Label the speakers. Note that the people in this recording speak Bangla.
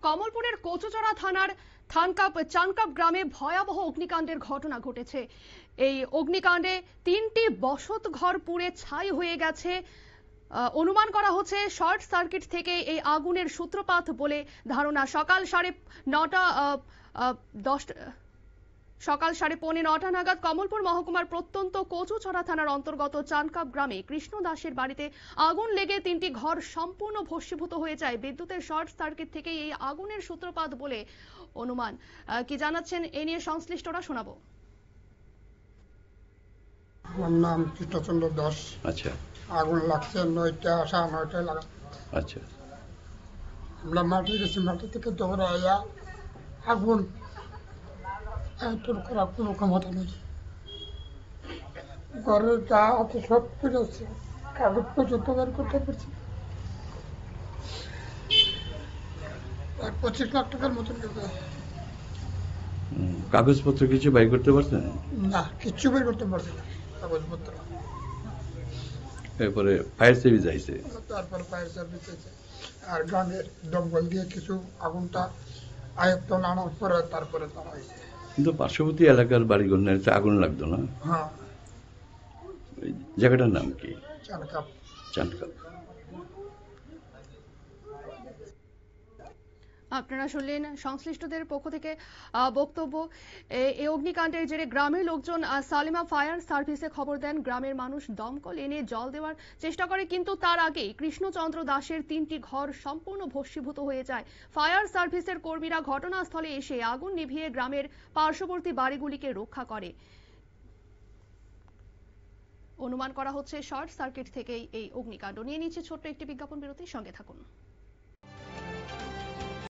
Speaker 1: কমলপুরের কচুচড়া থানার চানকাপ গ্রামে ভয়াবহ অগ্নিকাণ্ডের ঘটনা ঘটেছে। এই অগ্নিকাণ্ডে 3টি বসত ঘর পুড়ে ছাই হয়ে গেছে। অনুমান করা হচ্ছে শর্ট সার্কিট থেকে এই আগুনের সূত্রপাত বলে ধারণা। সকাল 9:30 নাগাদ কমলপুর মহকুমার প্রত্যন্ত কচুচড়া থানার অন্তর্গত চানকাপ গ্রামে কৃষ্ণ দাসের বাড়িতে আগুন লেগে 3টি ঘর সম্পূর্ণ ভস্মীভূত হয়ে যায়। বিদ্যুতের শর্ট সার্কিট থেকে এই আগুনের সূত্রপাত বলে অনুমান। কি জানাচ্ছেন এ নিয়ে সংশ্লিষ্টরা, শোনাবো।
Speaker 2: আমার নাম কৃষ্ণচন্দ্র দাস।
Speaker 3: আচ্ছা,
Speaker 2: আগুন লাগছে 9টায় লাগা।
Speaker 3: আচ্ছা,
Speaker 2: আমরা মাটি গেছি, মাটি থেকে দৌড়াইয়া আগুন করার কোনো ক্ষমতা নেই। ঘরের যা আছে সব ফিরেছে, কাগজ পর্যন্ত বের করতে পারছি। 25 লাখ টাকার মতন
Speaker 3: কাগজপত্র কিছু বাই করতে পারছেন
Speaker 2: না, কিচ্ছু বের করতে পারছি না কাগজপত্র।
Speaker 3: এরপরে ফায়ার সার্ভিস আইছে,
Speaker 2: তারপর ফায়ার সার্ভিস আছে, আর গ্রামের দমকল দিয়ে কিছু আগুনটা আয়ত্ত আনার পরে তারপরে তারা আইছে।
Speaker 3: কিন্তু পার্শ্ববর্তী এলাকার বাড়িঘর নিয়ে আগুন লাগতো না?
Speaker 2: হ্যাঁ।
Speaker 3: জায়গাটার নাম কি?
Speaker 2: চানকাপ।
Speaker 3: চানকাপ।
Speaker 1: আপনারা শুনলেন সংশ্লিষ্টদের পক্ষ থেকে বক্তব্য। এই অগ্নিকাণ্ডের জেরে গ্রামের লোকজন সালিমা ফায়ার সার্ভিসে খবর দেন। গ্রামের মানুষ দমকল এনে জল দেওয়ার চেষ্টা করে, কিন্তু তার আগেই কৃষ্ণচন্দ্র দাসের 3টি ঘর সম্পূর্ণ ভস্মীভূত হয়ে যায়। ফায়ার সার্ভিসের কর্মীরা ঘটনাস্থলে এসে আগুন নিভিয়ে গ্রামের পার্শ্ববর্তী বাড়িগুলিকে রক্ষা করে। অনুমান করা হচ্ছে শর্ট সার্কিট থেকেই এই অগ্নিকাণ্ড। নিয়ে নিচ্ছে ছোট্ট একটি বিজ্ঞাপন বিরতি, সঙ্গে থাকুন।